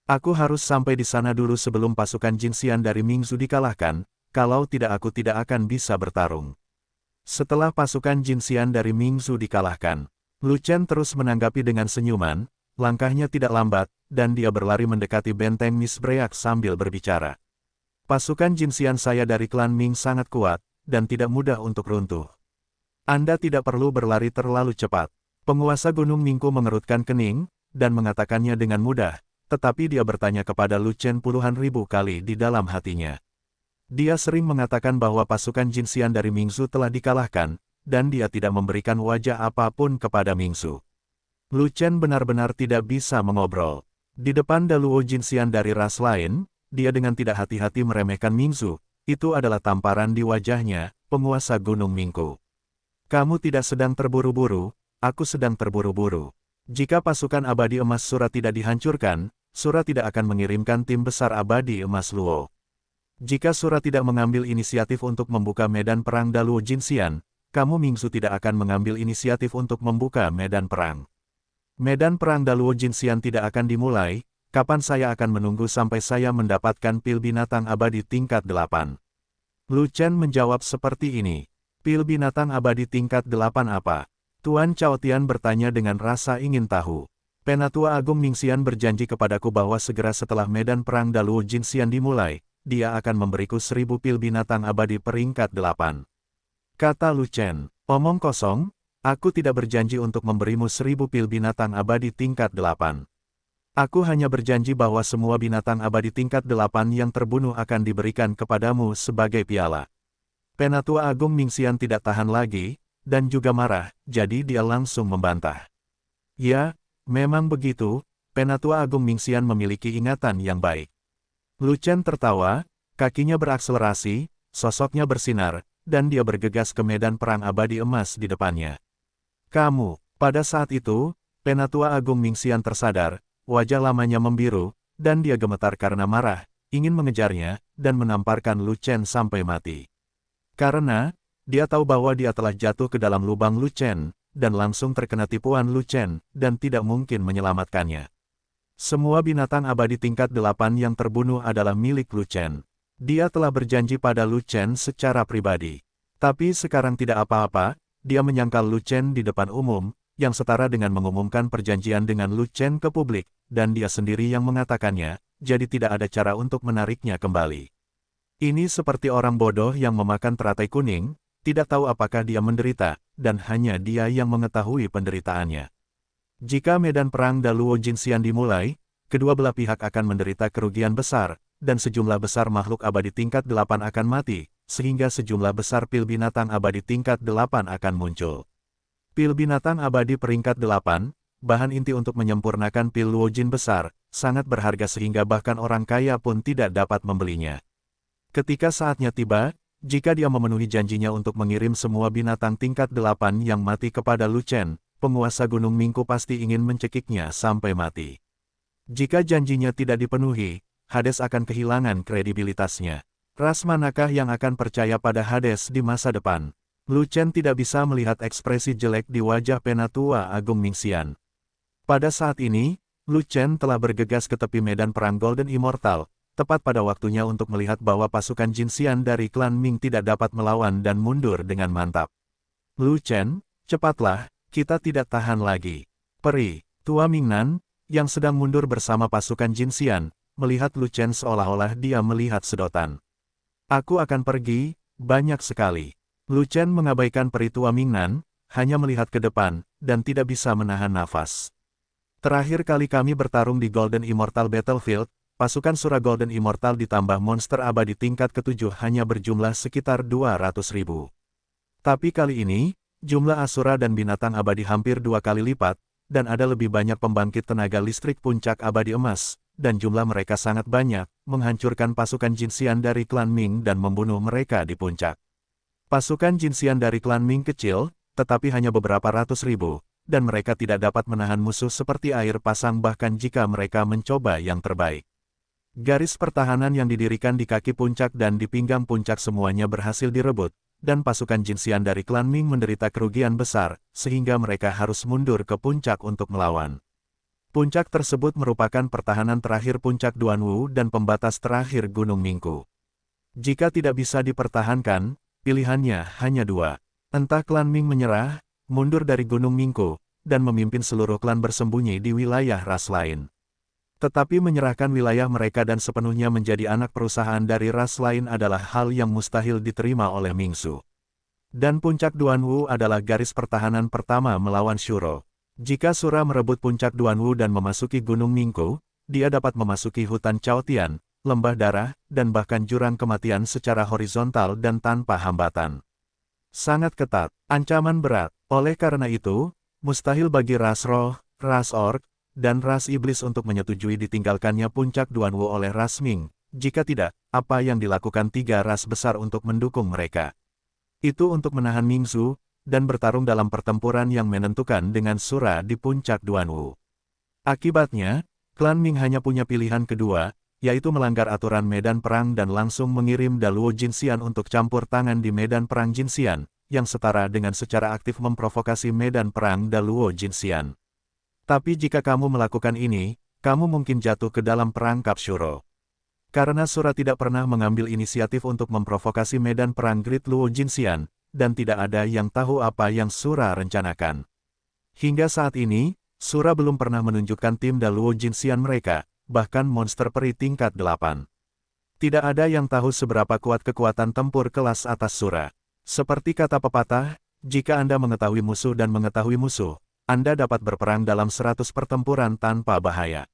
Aku harus sampai di sana dulu sebelum pasukan Jinxian dari Mingzu dikalahkan, kalau tidak aku tidak akan bisa bertarung. Setelah pasukan Jinxian dari Mingzu dikalahkan, Lu Chen terus menanggapi dengan senyuman, langkahnya tidak lambat, dan dia berlari mendekati benteng Misbreak sambil berbicara. Pasukan Jinxian saya dari klan Ming sangat kuat, dan tidak mudah untuk runtuh. Anda tidak perlu berlari terlalu cepat. Penguasa Gunung Ningko mengerutkan kening, dan mengatakannya dengan mudah, tetapi dia bertanya kepada Lu Chen puluhan ribu kali di dalam hatinya. Dia sering mengatakan bahwa pasukan Jinxian dari Mingzu telah dikalahkan, dan dia tidak memberikan wajah apapun kepada Mingzu. Lu Chen benar-benar tidak bisa mengobrol. Di depan Daluo Jinxian dari ras lain, dia dengan tidak hati-hati meremehkan Mingzu. Itu adalah tamparan di wajahnya, penguasa Gunung Ningko. Kamu tidak sedang terburu-buru, aku sedang terburu-buru. Jika pasukan abadi emas Sura tidak dihancurkan, Sura tidak akan mengirimkan tim besar abadi emas Luo. Jika Sura tidak mengambil inisiatif untuk membuka medan perang Daluo Jinxian, kamu Mingzu tidak akan mengambil inisiatif untuk membuka medan perang. Medan perang Daluo Jinxian tidak akan dimulai, kapan saya akan menunggu sampai saya mendapatkan pil binatang abadi tingkat 8. Lu Chen menjawab seperti ini. Pil binatang abadi tingkat 8 apa? Tuan Cao Tian bertanya dengan rasa ingin tahu. Penatua Agung Ningxian berjanji kepadaku bahwa segera setelah medan perang Daluo Jinxian dimulai, dia akan memberiku 1000 pil binatang abadi peringkat 8. Kata Lu Chen, omong kosong, aku tidak berjanji untuk memberimu 1000 pil binatang abadi tingkat 8. Aku hanya berjanji bahwa semua binatang abadi tingkat 8 yang terbunuh akan diberikan kepadamu sebagai piala. Penatua Agung Ningxian tidak tahan lagi, dan juga marah, jadi dia langsung membantah. Ya, memang begitu, Penatua Agung Ningxian memiliki ingatan yang baik. Lu Chen tertawa, kakinya berakselerasi, sosoknya bersinar, dan dia bergegas ke medan perang abadi emas di depannya. Kamu, pada saat itu, Penatua Agung Ningxian tersadar, wajah lamanya membiru, dan dia gemetar karena marah, ingin mengejarnya, dan menamparkan Lu Chen sampai mati. Karena, dia tahu bahwa dia telah jatuh ke dalam lubang Lu Chen, dan langsung terkena tipuan Lu Chen, dan tidak mungkin menyelamatkannya. Semua binatang abadi tingkat 8 yang terbunuh adalah milik Lu Chen. Dia telah berjanji pada Lu Chen secara pribadi. Tapi sekarang tidak apa-apa, dia menyangkal Lu Chen di depan umum, yang setara dengan mengumumkan perjanjian dengan Lu Chen ke publik, dan dia sendiri yang mengatakannya, jadi tidak ada cara untuk menariknya kembali. Ini seperti orang bodoh yang memakan teratai kuning, tidak tahu apakah dia menderita, dan hanya dia yang mengetahui penderitaannya. Jika medan perang Daluo Jinxian dimulai, kedua belah pihak akan menderita kerugian besar, dan sejumlah besar makhluk abadi tingkat 8 akan mati, sehingga sejumlah besar pil binatang abadi tingkat 8 akan muncul. Pil binatang abadi peringkat 8, bahan inti untuk menyempurnakan pil Luojin besar, sangat berharga sehingga bahkan orang kaya pun tidak dapat membelinya. Ketika saatnya tiba, jika dia memenuhi janjinya untuk mengirim semua binatang tingkat 8 yang mati kepada Lu Chen, penguasa Gunung Ningko pasti ingin mencekiknya sampai mati. Jika janjinya tidak dipenuhi, Hades akan kehilangan kredibilitasnya. Ras manakah yang akan percaya pada Hades di masa depan? Lu Chen tidak bisa melihat ekspresi jelek di wajah Penatua Agung Ningxian. Pada saat ini, Lu Chen telah bergegas ke tepi medan perang Golden Immortal, tepat pada waktunya untuk melihat bahwa pasukan Jin Xian dari klan Ming tidak dapat melawan dan mundur dengan mantap. Lu Chen, cepatlah, kita tidak tahan lagi. Peri, tua Mingnan, yang sedang mundur bersama pasukan Jin Xian, melihat Lu Chen seolah-olah dia melihat sedotan. Aku akan pergi, banyak sekali. Lu Chen mengabaikan peri tua Mingnan, hanya melihat ke depan, dan tidak bisa menahan nafas. Terakhir kali kami bertarung di Golden Immortal Battlefield, pasukan Sura Golden Immortal ditambah monster abadi tingkat ke-7 hanya berjumlah sekitar 200.000. Tapi kali ini, jumlah Asura dan binatang abadi hampir 2 kali lipat, dan ada lebih banyak pembangkit tenaga listrik puncak abadi emas, dan jumlah mereka sangat banyak, menghancurkan pasukan Jin Xian dari klan Ming dan membunuh mereka di puncak. Pasukan Jin Xian dari klan Ming kecil, tetapi hanya beberapa ratus ribu, dan mereka tidak dapat menahan musuh seperti air pasang bahkan jika mereka mencoba yang terbaik. Garis pertahanan yang didirikan di kaki puncak dan di pinggang puncak semuanya berhasil direbut, dan pasukan Jin Xian dari klan Ming menderita kerugian besar, sehingga mereka harus mundur ke puncak untuk melawan. Puncak tersebut merupakan pertahanan terakhir puncak Duanwu dan pembatas terakhir Gunung Mingku. Jika tidak bisa dipertahankan, pilihannya hanya dua. Entah klan Ming menyerah, mundur dari Gunung Mingku, dan memimpin seluruh klan bersembunyi di wilayah ras lain. Tetapi menyerahkan wilayah mereka dan sepenuhnya menjadi anak perusahaan dari ras lain adalah hal yang mustahil diterima oleh Mingsu. Dan puncak Duanwu adalah garis pertahanan pertama melawan Shuro. Jika Sura merebut puncak Duanwu dan memasuki Gunung Mingku, dia dapat memasuki hutan Chaotian, lembah darah, dan bahkan jurang kematian secara horizontal dan tanpa hambatan. Sangat ketat, ancaman berat. Oleh karena itu, mustahil bagi ras roh, ras orc, dan ras iblis untuk menyetujui ditinggalkannya puncak Duanwu oleh ras Ming. Jika tidak, apa yang dilakukan tiga ras besar untuk mendukung mereka? Itu untuk menahan Mingsu, dan bertarung dalam pertempuran yang menentukan dengan Sura di puncak Duanwu. Akibatnya, klan Ming hanya punya pilihan kedua, yaitu melanggar aturan medan perang dan langsung mengirim Daluo Jin Xian untuk campur tangan di medan perang Jin Xian, yang setara dengan secara aktif memprovokasi medan perang Daluo Jin Xian. Tapi jika kamu melakukan ini, kamu mungkin jatuh ke dalam perangkap Shuro. Karena Sura tidak pernah mengambil inisiatif untuk memprovokasi medan perang Great Luo Jin Xian, dan tidak ada yang tahu apa yang Sura rencanakan. Hingga saat ini, Sura belum pernah menunjukkan tim Daluo Jin Xian mereka, bahkan monster peri tingkat 8. Tidak ada yang tahu seberapa kuat kekuatan tempur kelas atas Sura. Seperti kata pepatah, jika Anda mengetahui musuh dan mengetahui musuh, Anda dapat berperang dalam 100 pertempuran tanpa bahaya.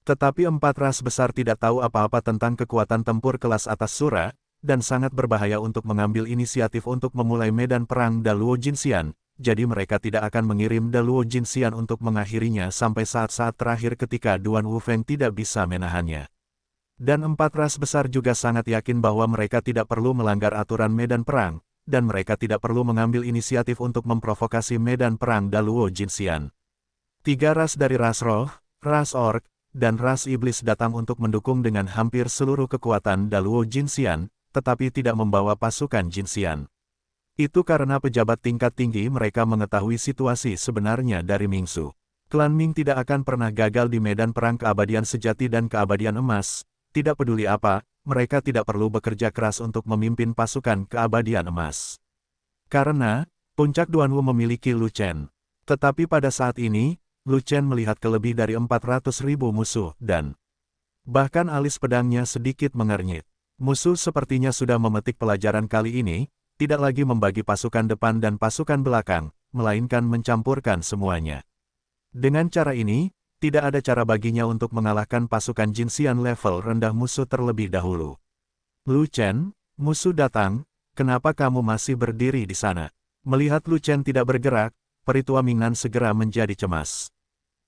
Tetapi 4 ras besar tidak tahu apa-apa tentang kekuatan tempur kelas atas Sura, dan sangat berbahaya untuk mengambil inisiatif untuk memulai medan perang Daluo Jin Xian, jadi mereka tidak akan mengirim Daluo Jin Xian untuk mengakhirinya sampai saat-saat terakhir ketika Duan Wufeng tidak bisa menahannya. Dan 4 ras besar juga sangat yakin bahwa mereka tidak perlu melanggar aturan medan perang, dan mereka tidak perlu mengambil inisiatif untuk memprovokasi medan perang Daluo Jin Xian. 3 ras dari ras roh, ras orc, dan ras iblis datang untuk mendukung dengan hampir seluruh kekuatan Daluo Jin Xian, tetapi tidak membawa pasukan Jin Xian. Itu karena pejabat tingkat tinggi mereka mengetahui situasi sebenarnya dari Mingsu. Klan Ming tidak akan pernah gagal di medan perang keabadian sejati dan keabadian emas, tidak peduli apa, mereka tidak perlu bekerja keras untuk memimpin pasukan keabadian emas. Karena, puncak Duanwu memiliki Lu Chen. Tetapi pada saat ini, Lu Chen melihat ke lebih dari 400.000 musuh dan bahkan alis pedangnya sedikit mengernyit. Musuh sepertinya sudah memetik pelajaran kali ini, tidak lagi membagi pasukan depan dan pasukan belakang, melainkan mencampurkan semuanya. Dengan cara ini, tidak ada cara baginya untuk mengalahkan pasukan Jin Xian level rendah musuh terlebih dahulu. Lu Chen, musuh datang, kenapa kamu masih berdiri di sana? Melihat Lu Chen tidak bergerak, peri tua Mingnan segera menjadi cemas.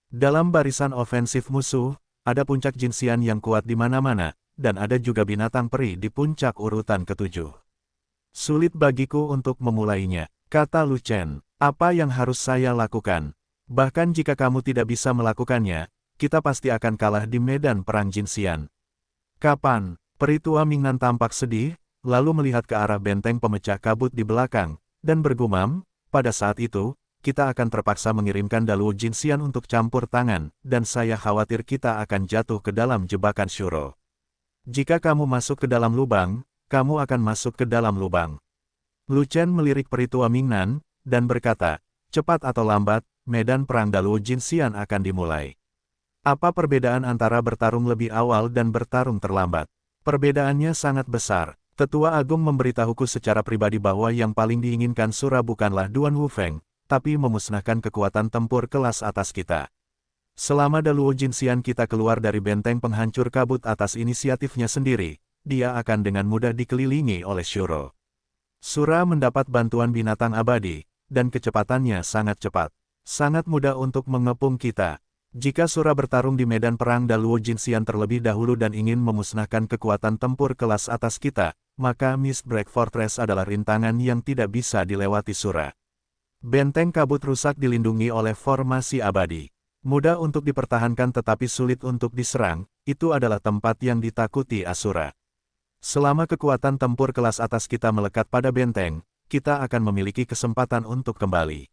Dalam barisan ofensif musuh, ada puncak Jin Xian yang kuat di mana-mana, dan ada juga binatang peri di puncak urutan ke-7. Sulit bagiku untuk memulainya, kata Lu Chen. Apa yang harus saya lakukan? Bahkan jika kamu tidak bisa melakukannya, kita pasti akan kalah di medan perang Jin Xian. Kapan? Peri tua Mingnan tampak sedih, lalu melihat ke arah benteng pemecah kabut di belakang, dan bergumam, pada saat itu, kita akan terpaksa mengirimkan Daluo Jinxian untuk campur tangan, dan saya khawatir kita akan jatuh ke dalam jebakan Shuro. Jika kamu masuk ke dalam lubang, kamu akan masuk ke dalam lubang. Lu Chen melirik Peritua Mingnan, dan berkata, cepat atau lambat, medan perang Daluo Jinxian akan dimulai. Apa perbedaan antara bertarung lebih awal dan bertarung terlambat? Perbedaannya sangat besar. Tetua Agung memberitahuku secara pribadi bahwa yang paling diinginkan Shura bukanlah Duan Wufeng, tapi memusnahkan kekuatan tempur kelas atas kita. Selama Daluo Jinxian kita keluar dari benteng penghancur kabut atas inisiatifnya sendiri, dia akan dengan mudah dikelilingi oleh Shuro. Shura mendapat bantuan binatang abadi, dan kecepatannya sangat cepat. Sangat mudah untuk mengepung kita. Jika Shura bertarung di medan perang Daluo Jinxian terlebih dahulu dan ingin memusnahkan kekuatan tempur kelas atas kita, maka Mistbreak Fortress adalah rintangan yang tidak bisa dilewati Shura. Benteng kabut rusak dilindungi oleh formasi abadi. Mudah untuk dipertahankan tetapi sulit untuk diserang, itu adalah tempat yang ditakuti Asura. Selama kekuatan tempur kelas atas kita melekat pada benteng, kita akan memiliki kesempatan untuk kembali.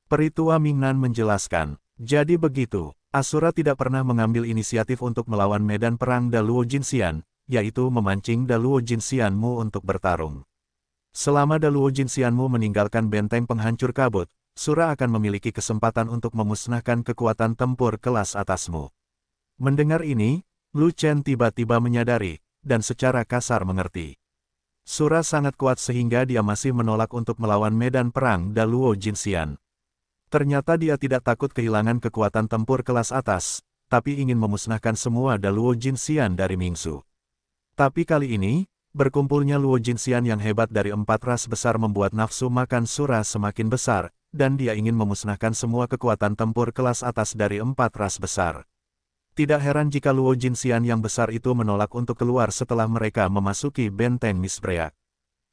Peritua Mingnan menjelaskan, jadi begitu, Asura tidak pernah mengambil inisiatif untuk melawan medan perang Daluo Jinxian, yaitu memancing Daluo Jinxianmu untuk bertarung. Selama Daluo Jinxianmu meninggalkan benteng penghancur kabut, Shura akan memiliki kesempatan untuk memusnahkan kekuatan tempur kelas atasmu. Mendengar ini, Lu Chen tiba-tiba menyadari, dan secara kasar mengerti. Shura sangat kuat sehingga dia masih menolak untuk melawan medan perang Daluo Jinxian. Ternyata dia tidak takut kehilangan kekuatan tempur kelas atas, tapi ingin memusnahkan semua Daluo Jinxian dari Mingsu. Tapi kali ini, berkumpulnya Luo Jinxian yang hebat dari 4 ras besar membuat nafsu makan Shura semakin besar, dan dia ingin memusnahkan semua kekuatan tempur kelas atas dari 4 ras besar. Tidak heran jika Luo Jinxian yang besar itu menolak untuk keluar setelah mereka memasuki benteng Mistbreak.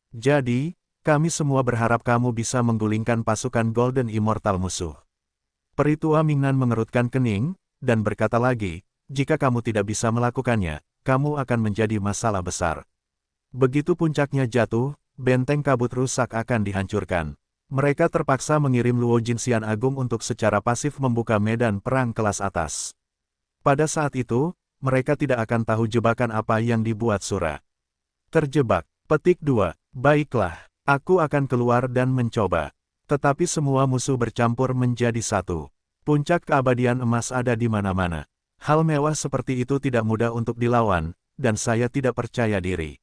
Jadi, kami semua berharap kamu bisa menggulingkan pasukan Golden Immortal musuh. Peritua Mingnan mengerutkan kening, dan berkata lagi, jika kamu tidak bisa melakukannya, kamu akan menjadi masalah besar. Begitu puncaknya jatuh, benteng kabut rusak akan dihancurkan. Mereka terpaksa mengirim Luo Jinxian Agung untuk secara pasif membuka medan perang kelas atas. Pada saat itu, mereka tidak akan tahu jebakan apa yang dibuat Shura. Terjebak. Petik 2. Baiklah, aku akan keluar dan mencoba. Tetapi semua musuh bercampur menjadi satu. Puncak keabadian emas ada di mana-mana. Hal mewah seperti itu tidak mudah untuk dilawan, dan saya tidak percaya diri.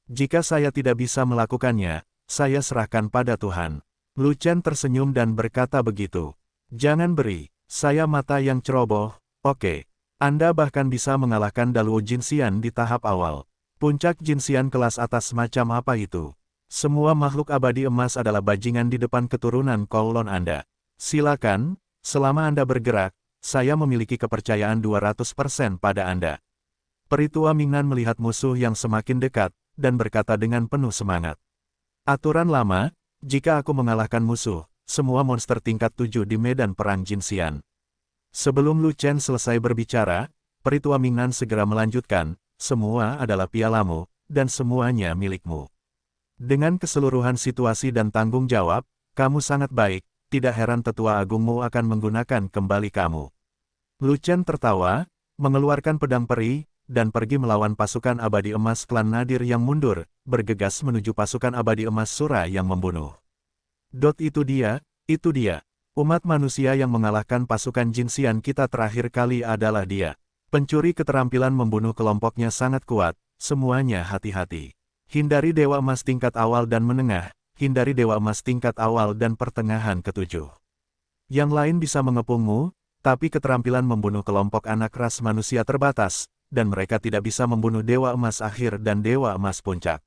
Jika saya tidak bisa melakukannya, saya serahkan pada Tuhan. Lu Chen tersenyum dan berkata begitu. Jangan beri saya mata yang ceroboh, oke. Anda bahkan bisa mengalahkan Daluo Jinxian di tahap awal. Puncak Jinxian kelas atas macam apa itu? Semua makhluk abadi emas adalah bajingan di depan keturunan Kowloon Anda. Silakan, selama Anda bergerak, saya memiliki kepercayaan 200% pada Anda. Peritua Mingnan melihat musuh yang semakin dekat, dan berkata dengan penuh semangat. Aturan lama, jika aku mengalahkan musuh, semua monster tingkat 7 di medan perang Jinxian. Sebelum Lu Chen selesai berbicara, Peritua Mingnan segera melanjutkan, semua adalah pialamu, dan semuanya milikmu. Dengan keseluruhan situasi dan tanggung jawab, kamu sangat baik, tidak heran tetua agungmu akan menggunakan kembali kamu. Lu Chen tertawa, mengeluarkan pedang peri, dan pergi melawan pasukan abadi emas klan Nadir yang mundur, bergegas menuju pasukan abadi emas Shura yang membunuh. Itu dia, umat manusia yang mengalahkan pasukan Jinxian kita terakhir kali adalah dia. Pencuri keterampilan membunuh kelompoknya sangat kuat, semuanya hati-hati. Hindari dewa emas tingkat awal dan menengah, hindari dewa emas tingkat awal dan pertengahan ketujuh. Yang lain bisa mengepungmu, tapi keterampilan membunuh kelompok anak ras manusia terbatas, dan mereka tidak bisa membunuh dewa emas akhir dan dewa emas puncak.